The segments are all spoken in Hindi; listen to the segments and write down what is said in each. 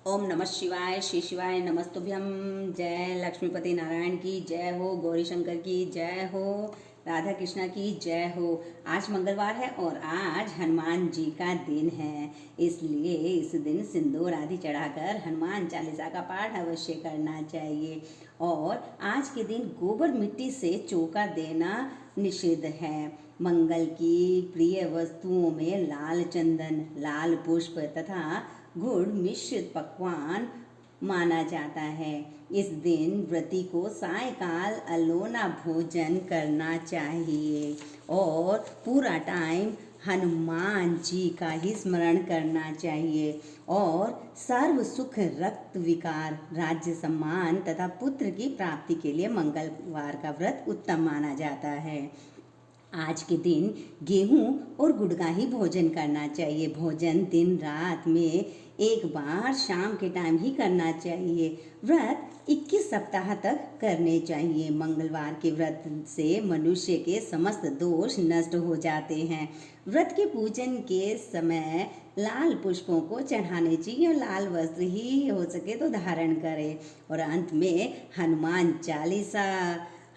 ओम नमः शिवाय। श्री शिवाय नमस्तुभ्यम। जय लक्ष्मीपति नारायण की जय हो, गौरी शंकर की जय हो, राधा कृष्णा की जय हो। आज मंगलवार है और आज हनुमान जी का दिन है, इसलिए इस दिन सिंदूर आदि चढ़ाकर हनुमान चालीसा का पाठ अवश्य करना चाहिए। और आज के दिन गोबर मिट्टी से चौका देना निषिद्ध है। मंगल की प्रिय वस्तुओं में लाल चंदन, लाल पुष्प तथा गुड़ मिश्रित पकवान माना जाता है। इस दिन व्रती को सायकाल अलोना भोजन करना चाहिए और पूरा टाइम हनुमान जी का ही स्मरण करना चाहिए। और सर्व सुख, रक्त विकार, राज्य सम्मान तथा पुत्र की प्राप्ति के लिए मंगलवार का व्रत उत्तम माना जाता है। आज के दिन गेहूं और गुड़ का ही भोजन करना चाहिए। भोजन दिन रात में एक बार शाम के टाइम ही करना चाहिए। व्रत 21 सप्ताह तक करने चाहिए। मंगलवार के व्रत से मनुष्य के समस्त दोष नष्ट हो जाते हैं। व्रत के पूजन के समय लाल पुष्पों को चढ़ाने चाहिए और लाल वस्त्र ही हो सके तो धारण करें। और अंत में हनुमान चालीसा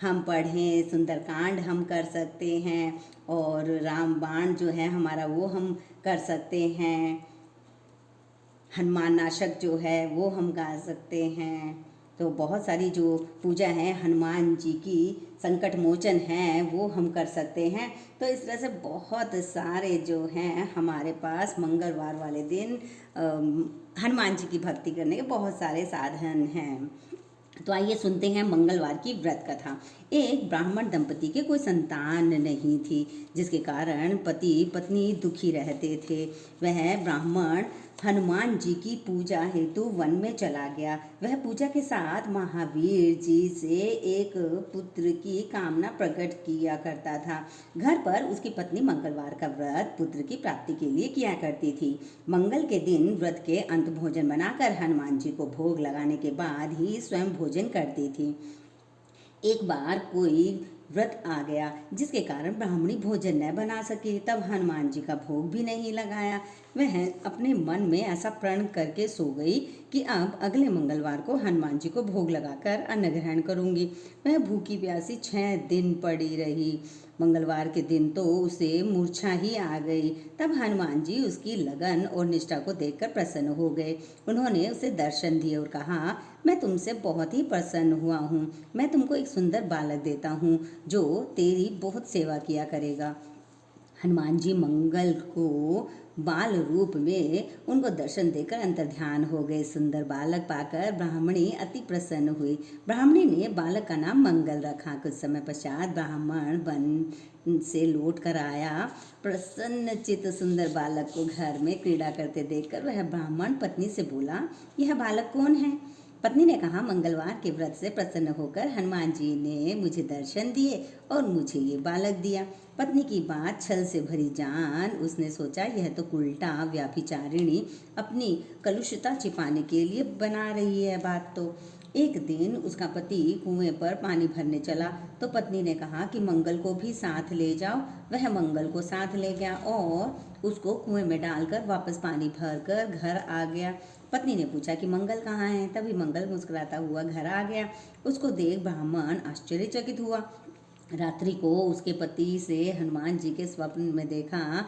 हम पढ़ें, सुंदरकांड हम कर सकते हैं और रामबाण जो है हमारा वो हम कर सकते हैं। हनुमान नाशक जो है वो हम गा सकते हैं। तो बहुत सारी जो पूजा है हनुमान जी की, संकट मोचन है, वो हम कर सकते हैं। तो इस तरह से बहुत सारे जो हैं हमारे पास मंगलवार वाले दिन हनुमान जी की भक्ति करने के बहुत सारे साधन हैं। तो आइए सुनते हैं मंगलवार की व्रत कथा। एक ब्राह्मण दंपति के कोई संतान नहीं थी, जिसके कारण पति पत्नी दुखी रहते थे। वह ब्राह्मण हनुमान जी की पूजा हेतु वन में चला गया। वह पूजा के साथ महावीर जी से एक पुत्र की कामना प्रकट किया करता था। घर पर उसकी पत्नी मंगलवार का व्रत पुत्र की प्राप्ति के लिए किया करती थी। मंगल के दिन व्रत के अंत भोजन बनाकर हनुमान जी को भोग लगाने के बाद ही स्वयं भोजन करती थी। एक बार कोई व्रत आ गया जिसके कारण ब्राह्मणी भोजन न बना सके। तब हनुमान जी का भोग भी नहीं लगाया। वह अपने मन में ऐसा प्रण करके सो गई कि अब अगले मंगलवार को हनुमान जी को भोग लगाकर अन्न ग्रहण करूंगी। वह भूखी प्यासी 6 दिन पड़ी रही। मंगलवार के दिन तो उसे मूर्छा ही आ गई। तब हनुमान जी उसकी लगन और निष्ठा को देखकर प्रसन्न हो गए। उन्होंने उसे दर्शन दिए और कहा, मैं तुमसे बहुत ही प्रसन्न हुआ हूँ। मैं तुमको एक सुंदर बालक देता हूँ जो तेरी बहुत सेवा किया करेगा। हनुमान जी मंगल को बाल रूप में उनको दर्शन देकर अंतर्ध्यान हो गए। सुंदर बालक पाकर ब्राह्मणी अति प्रसन्न हुई। ब्राह्मणी ने बालक का नाम मंगल रखा। कुछ समय पश्चात ब्राह्मण वन से लौट कर आया। प्रसन्न चित्त सुंदर बालक को घर में क्रीड़ा करते देखकर वह ब्राह्मण पत्नी से बोला, यह बालक कौन है? पत्नी ने कहा, मंगलवार के व्रत से प्रसन्न होकर हनुमान जी ने मुझे दर्शन दिए और मुझे ये बालक दिया। पत्नी की बात छल से भरी जान उसने सोचा, यह तो उल्टा व्याभिचारिणी अपनी कलुषता छिपाने के लिए बना रही है बात। तो एक दिन उसका पति कुएं पर पानी भरने चला तो पत्नी ने कहा कि मंगल को भी साथ ले जाओ। वह मंगल को साथ ले गया और उसको कुएं में डालकर वापस पानी भरकर घर आ गया। पत्नी ने पूछा कि मंगल कहाँ है? तभी मंगल मुस्कुराता हुआ घर आ गया। उसको देख ब्राह्मण आश्चर्यचकित हुआ। रात्रि को उसके पति से हनुमान जी के स्वप्न में देखा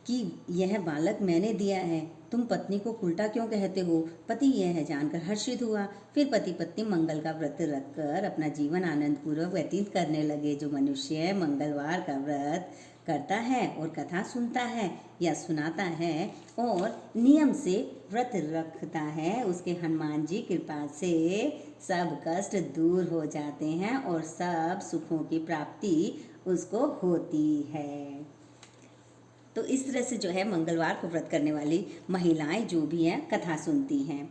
कि यह बालक मैंने दिया है, तुम पत्नी को उल्टा क्यों कहते हो? पति यह जानकर हर्षित हुआ। फिर पति पत्नी मंगल का व्रत रखकर अपना जीवन आनंद पूर्वक व्यतीत करने लगे। जो मनुष्य मंगलवार का व्रत करता है और कथा सुनता है या सुनाता है और नियम से व्रत रखता है, उसके हनुमान जी कृपा से सब कष्ट दूर हो जाते हैं और सब सुखों की प्राप्ति उसको होती है। तो इस तरह से जो है मंगलवार को व्रत करने वाली महिलाएं जो भी हैं कथा सुनती हैं।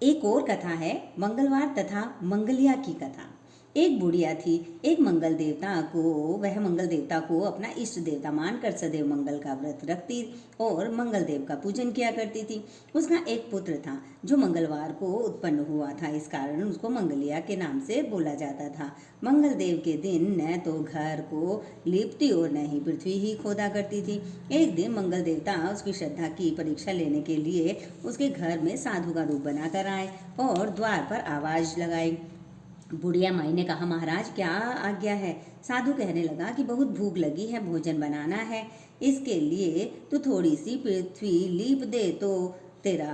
एक और कथा है मंगलवार तथा मंगलिया की कथा। एक बुढ़िया थी। एक वह मंगल देवता को अपना इष्ट देवता मानकर सदैव मंगल का व्रत रखती और मंगल देव का पूजन किया करती थी। उसका एक पुत्र था जो मंगलवार को उत्पन्न हुआ था, इस कारण उसको मंगलिया के नाम से बोला जाता था। मंगल देव के दिन न तो घर को लीपती और न ही पृथ्वी ही खोदा करती थी। एक दिन मंगल देवता उसकी श्रद्धा की परीक्षा लेने के लिए उसके घर में साधु का रूप बनाकर आए और द्वार पर आवाज लगाई। बुढ़िया माई ने कहा, महाराज क्या आज्ञा है? साधु कहने लगा कि बहुत भूख लगी है, भोजन बनाना है, इसके लिए तो थोड़ी सी पृथ्वी लीप दे तो तेरा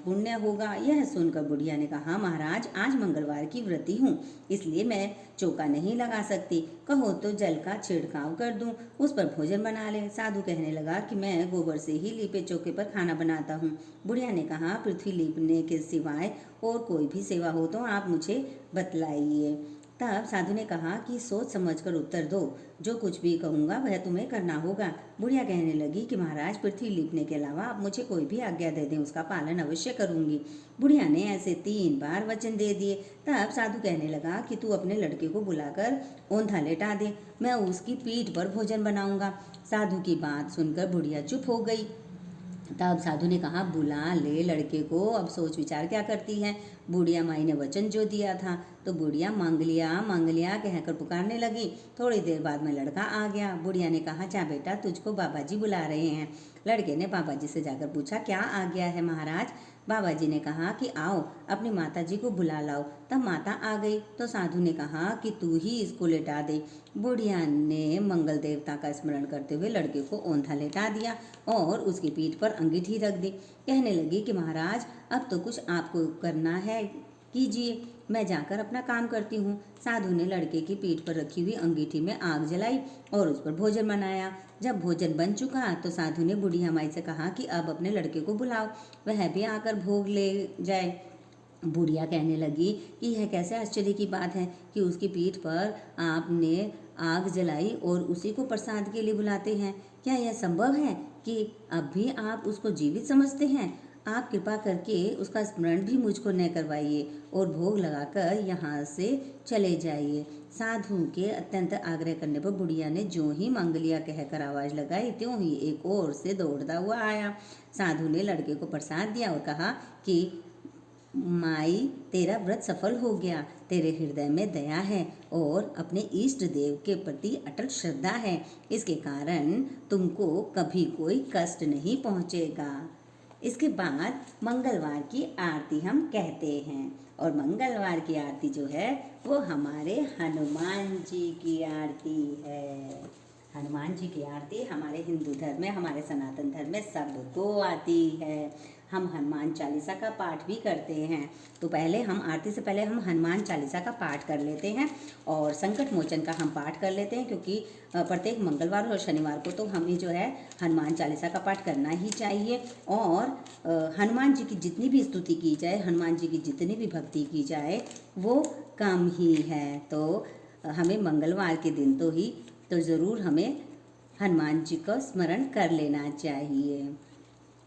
पुण्य होगा। यह सुनकर बुढ़िया ने कहा, महाराज आज मंगलवार की व्रती हूँ, इसलिए मैं चौका नहीं लगा सकती, कहो तो जल का छिड़काव कर दूं, उस पर भोजन बना ले। साधु कहने लगा कि मैं गोबर से ही लीपे चौके पर खाना बनाता हूँ। बुढ़िया ने कहा, पृथ्वी लीपने के सिवाय और कोई भी सेवा हो तो आप मुझे बतलाइए। तब साधु ने कहा कि सोच समझकर उत्तर दो, जो कुछ भी कहूँगा वह तुम्हें करना होगा। बुढ़िया कहने लगी कि महाराज पृथ्वी लीपने के अलावा आप मुझे कोई भी आज्ञा दे दें, उसका पालन अवश्य करूँगी। बुढ़िया ने ऐसे 3 बार वचन दे दिए। तब साधु कहने लगा कि तू अपने लड़के को बुलाकर औंधा लेटा दे, मैं उसकी पीठ पर भोजन बनाऊंगा। साधु की बात सुनकर बुढ़िया चुप हो गई। तब साधु ने कहा, बुला ले लड़के को, अब सोच विचार क्या करती है। बुढ़िया माई ने वचन जो दिया था तो बुढ़िया मांग लिया कहकर पुकारने लगी। थोड़ी देर बाद में लड़का आ गया। बुढ़िया ने कहा, जा बेटा, तुझको बाबा जी बुला रहे हैं। लड़के ने बाबा जी से जाकर पूछा, क्या आ गया है महाराज? बाबा जी ने कहा कि आओ अपनी माता जी को बुला लाओ। तब माता आ गई तो साधु ने कहा कि तू ही इसको लेटा दे। बुढ़िया ने मंगल देवता का स्मरण करते हुए लड़के को औंधा लेटा दिया और उसकी पीठ पर अंगीठी रख दी। कहने लगी कि महाराज अब तो कुछ आपको करना है, कीजिए, मैं जाकर अपना काम करती हूँ। साधु ने लड़के की पीठ पर रखी हुई अंगीठी में आग जलाई और उस पर भोजन बनाया। जब भोजन बन चुका तो साधु ने बुढ़िया माई से कहा कि अब अपने लड़के को बुलाओ, वह भी आकर भोग ले जाए। बुढ़िया कहने लगी कि यह कैसे आश्चर्य की बात है कि उसकी पीठ पर आपने आग जलाई और उसी को प्रसाद के लिए बुलाते हैं। क्या यह संभव है कि अब भी आप उसको जीवित समझते हैं? आप कृपा करके उसका स्मरण भी मुझको न करवाइए और भोग लगाकर यहाँ से चले जाइए। साधु के अत्यंत आग्रह करने पर बुढ़िया ने जो ही मंगलिया कहकर आवाज लगाई त्यों ही एक ओर से दौड़ता हुआ आया। साधु ने लड़के को प्रसाद दिया और कहा कि माई, तेरा व्रत सफल हो गया, तेरे हृदय में दया है और अपने इष्ट देव के प्रति अटल श्रद्धा है, इसके कारण तुमको कभी कोई कष्ट नहीं पहुँचेगा। इसके बाद मंगलवार की आरती हम कहते हैं और मंगलवार की आरती जो है वो हमारे हनुमान जी की आरती है। हनुमान जी की आरती हमारे हिंदू धर्म में, हमारे सनातन धर्म में सबको आती है। हम हनुमान चालीसा का पाठ भी करते हैं। तो पहले हम आरती से पहले हम हनुमान चालीसा का पाठ कर लेते हैं और संकट मोचन का हम पाठ कर लेते हैं, क्योंकि प्रत्येक मंगलवार और शनिवार को तो हमें जो है हनुमान चालीसा का पाठ करना ही चाहिए। और हनुमान जी की जितनी भी स्तुति की जाए, हनुमान जी की जितनी भी भक्ति की जाए वो कम ही है। तो हमें मंगलवार के दिन तो ज़रूर हमें हनुमान जी का स्मरण कर लेना चाहिए।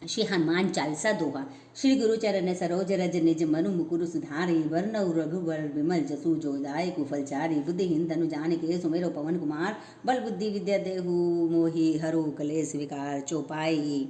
श्री हनुमान चालीसा दोहा। श्री गुरु चरण सरोज रज निज मनु मुकुरु सुधारि, वरनउ रघुबर विमल जसु जो दायक कुफल चारि, बुद्धिहीन तनु जानिके सुमेरो पवन कुमार, बल बुद्धि विद्या देहु मोहि हरो कलेश विकार चौपाई।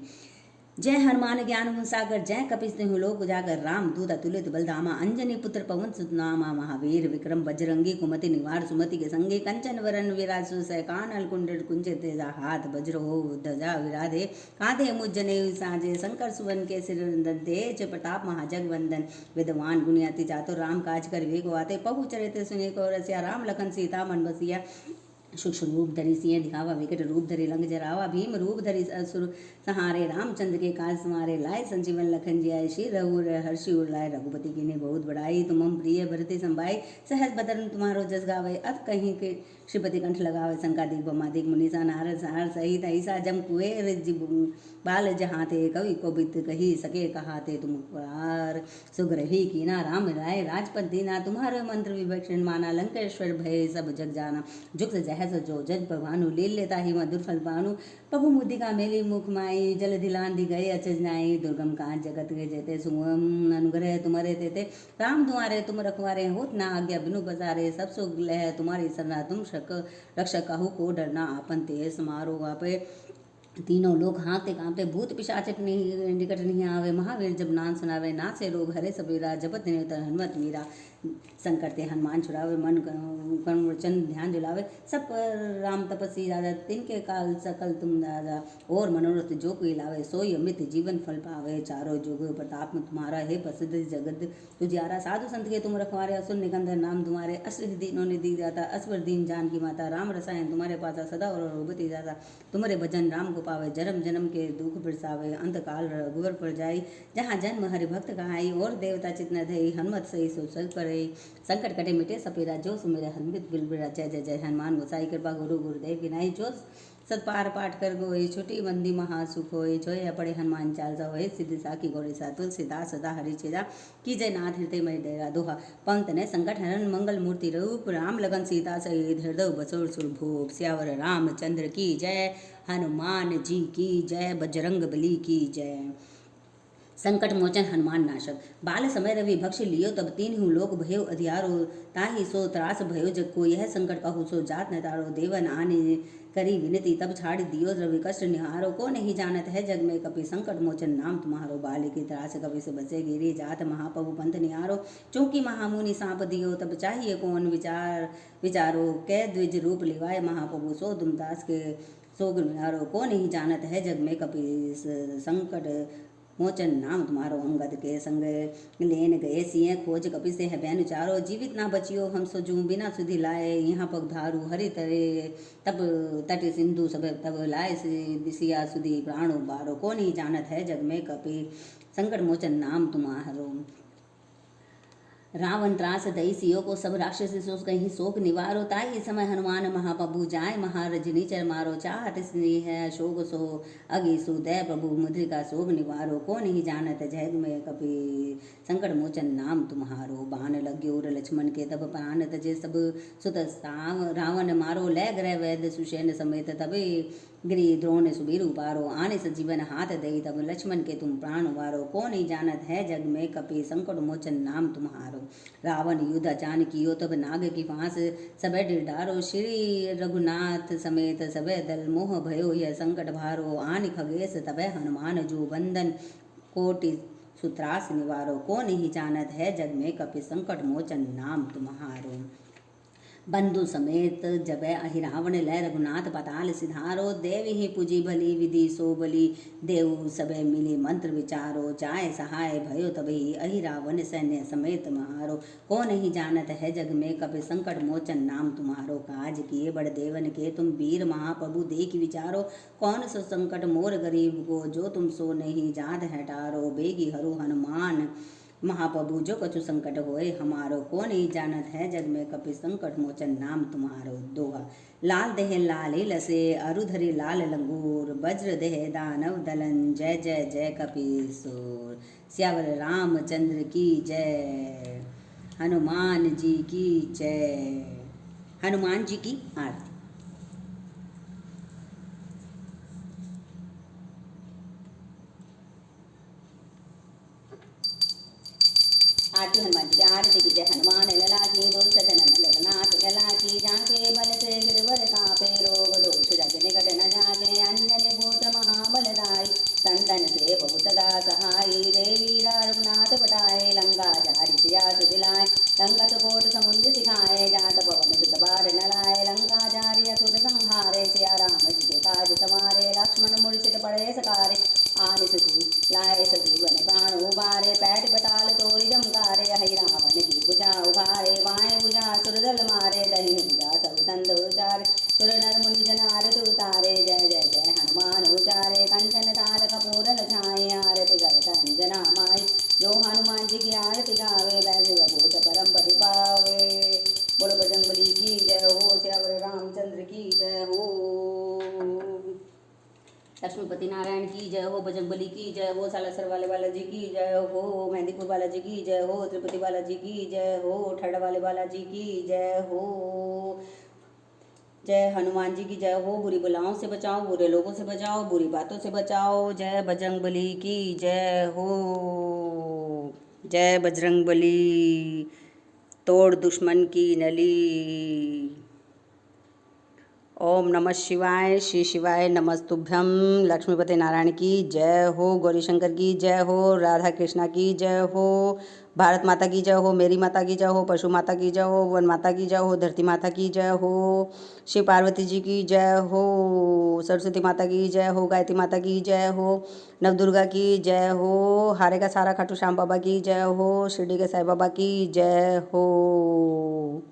जय हनुमान ज्ञान गुण सागर, जय कपीस तिहुँ लोक उजागर, राम दूत अतुलित बलधामा, अंजनी पुत्र पवन सुत नामा, महावीर विक्रम बजरंगी, कुमति निवार सुमति के संगे, कंचन वरन विराज सुसह, कानन कुंडल कुंचित हाथ वज्र हो ध्वजा विराधे, कांधे मुझ जनेऊ साजे, शंकर सुवन केसरी नंदन, तेज प्रताप महाजगवंदन, विद्वान गुणी अति चातुर, राम काज कर वेगो आते, पहु चरित्र सुने को रसिया, राम लखन सीता मन बसिया, सूक्ष्म रूप धरि सिंह दिखावा, विकट रूप धरि लंक जरावा, भीम रूप धरि असुर सहारे, रामचंद्र के काज समारे, लाए संजीवन लखन जियाए, श्री रघुवर हर्षि उर लाए, रघुपति कीन्ही बहुत बड़ाई, तुम प्रिय भरते संभाई, सहज बदन तुम्हारो जस गावे, अत कहीं के श्रीपति कंठ लगावे, संकादिक बमादिक मुनीसा नारद सहार सहित ऐसा जम कुएर बाल जहाते, कवि कोबित कही सके कहाते, तुम पुरार सुग्रही कीना, राम राय राजपत दीना, तुम्हारे मंत्र विभीषण माना, लंकेश्वर भय सब जग जाना, जुग जह सहस जो जज भानु लील लेता ही मधुर फल भानु प्रभु मुदिका मेली मुख माई जल धिलान दी गए अचज नाई दुर्गम कांच जगत के जेते सुगम अनुग्रह तुम्हारे तेते राम तुम्हारे तुम रखवारे होत ना आज्ञा बिनु बजारे सब सुख लह तुम्हारी सरना तुम रक्षक कहु को डरना आपन ते समारो आपे तीनों लोग हाँकते कांपते भूत पिशाच निकट नहीं आवे महावीर जब नाम सुनावे ना से रोग हरे सबेरा जपत निरंतर हनुमत मीरा संकट ते हनुमान छुड़ावे मन करुण वचन ध्यान दिलावे सब पर राम तपस्वी राजा तिनके काल सकल तुम राजा और मनोरथ जो कोई लावे सोई अमित जीवन फल पावे चारों जुग प्रताप तुम्हारा है प्रसिद्ध जगत तुझियारा साधु संत के तुम रखवारे असुर निकंदर नाम तुम्हारे अष्ट दीनों ने दी जाता असवर दीन जान की माता राम रसायन तुम्हारे पासा सदा और रोबती जाता तुम्हारे भजन राम को पावे जन्म जन्म के दुख बिरसावे अंत काल रघुवर पर जाई जहाँ जन्म हरि भक्त कहाई और देवता चित्न धई हनुमत सही सो सब करे संकट कटे मिटे सपेरा जो सुमेरे हनुमत बिलबिरा जय जय जय हनुमान गोसाई कृपा गुरु गुरुदेव की नाई जो सतपार पाठ कर गोई छुटी बंदी महासुख होए जोया पड़े हनुमान चालीसा होए सिद्धि साखी गौरी सा तुलसीदास सदा हरि चेरा की जय नाथ हृदय मय डेरा दोहा पंत ने संकट हरण मंगल मूर्ति रूप राम लगन सीता सहित हृदय बसोर सुरभूप श्यावर रामचंद्र की जय हनुमान जी की जय बजरंग बली की जय संकट मोचन हनुमान नाशक बाल समय रवि भक्ष लियो तब तीन हूँ लोक भयो अधियारो ताहि सो त्रास भयो जग को यह संकट कहु सो जात न तारो देवन आने करी विनती तब छाड़ दियो रवि कष्ट निहारो को नहीं जानत है जग में कपि संकट मोचन नाम तुम्हारो बाल की त्रास कपि से बचे गिरी जात महाप्रभु पंथ निहारो चूंकि महामुनि सांप दियो तब चाहिए कौन विचारो कै द्विज रूप लिवाए महाप्रभु सो दुमदास के सोग निहारो को नहीं जानत है जग में कपि संकट मोचन नाम तुम्हारो अंगद के संग लेन गए सिंह खोज कपि से है बैन चारो जीवित ना बचियो हम सोजू बिना सुधि लाए यहाँ पग धारू हरि तरे तब तट सिंधु सब तब लाए सिया सुधि प्राणो बारो को नहीं जानत है जग में कपि संकट मोचन नाम तुम्हारो रावण त्रास दई सियो को सब राक्षसी सोच कहीं शोक निवारो ताई समय हनुमान महाप्रभु जाय महारजनी चर मारो चाहत स्नेह है शोक सो अगी सुदय प्रभु मुद्रिका शोक निवारो को नहीं जानत जग में कपि संकट मोचन नाम तुम्हारो बाण लग्यो लक्ष्मण के तब प्राण तजे सब सुत रावण मारो लय ग्रह वैद्य सुषेण समेत तबे गिरी द्रोण सुबीर उपारो आने सजीवन हाथ दई तब लक्ष्मण के तुम प्राण उबारो को नहीं जानत है जग में कपि संकट मोचन नाम तुम्हारो रावण युद्ध अचान कियो तब नाग की फांस सब डारो श्री रघुनाथ समेत सब दल मोह भयो यह संकट भारो आन खगेश तब हनुमान जो बंदन कोटि सुत्रास निवारो को नहीं जानत है जग में कपि संकट मोचन नाम तुम्हारो बंधु समेत जब अहिरावण लय रघुनाथ पताल सिधारो देव ही पूजी भली विधि सो बली देव सबे मिली मंत्र विचारो जाय सहाय भयो तभी अहिरावण सैन्य समेत महारो को नहीं जानत है जग में कपि संकट मोचन नाम तुम्हारो काज किए बड़ देवन के तुम वीर महाप्रभु देख विचारो कौन सो संकट मोर गरीब को जो तुम सो नहीं जात है टारो बेगी हरु हनुमान महाप्रभु जो कछु संकट होए हमारो को नहीं जानत है जग में कपि संकट मोचन नाम तुम्हारो दोहा लाल देह लाले लसे अरुधरि लाल लंगूर वज्र देह दानव दलन जय जय जय कपीसुर श्यावर रामचंद्र की जय हनुमान जी की जय हनुमान जी की आरती। आरती हनुमान जी की आरती की जय हनुमान लला की दुर्सदन लगनाथ लला की जाके बल से गिरवर कापे रोग दोष जग निकट न जाके अंजन पुत्र महाबलदाई संतन के बहु सदा सहाई देवी रघुनाथ पटाए लंका जारी सिया दिलाए लंका कोट समुद्र सिखाए जात पवन सुत बार नलाए लंका जारी असुर संहारे सिया राम जी के काज सवारे लक्ष्मण मूर्छित पड़े सकारे आन सजी लाए सजीवन प्राण उबारे पैठ पताल तोड़ी जमकारे हई रावण की भुजा उघारे बाएं भुजा सुरदल मारे दहिन भुजा सब संत उचारे सुर नर मुनि जन आरत उतारे जय जय जय हनुमान उचारे कंचन ताल कपूर छाए आरती करता जना माई जो हनुमान जी की आरती गावे वैसे भूत परम पति पावे। बोलो बजरंगबली की जय हो श्यावर रामचंद्र की जय हो लक्ष्मीपति नारायण की जय हो बजरंगबली की जय हो सालासर वाले बालाजी की जय हो मेहंदीपुर बालाजी की जय हो तिरुपति बालाजी की जय हो ठड़ वाले बालाजी की जय हो जय हनुमान जी की जय हो। बुरी बलाओं से बचाओ, बुरे लोगों से बचाओ, बुरी बातों से बचाओ। जय बजरंग बली की जय हो। जय बजरंग बली, तोड़ दुश्मन की नली। ओम नमः शिवाय। श्री शिवाय नमस्तुभ्यम। लक्ष्मीपति नारायण की जय हो। गौरी शंकर की जय हो। राधा कृष्णा की जय हो। भारत माता की जय हो। मेरी माता की जय हो। पशु माता की जय हो। वन माता की जय हो। धरती माता की जय हो। शिव पार्वती जी की जय हो। सरस्वती माता की जय हो। गायत्री माता की जय हो। नवदुर्गा की जय हो। हारे का सारा खाटू श्याम बाबा की जय हो। शिरडी के साईं बाबा की जय हो।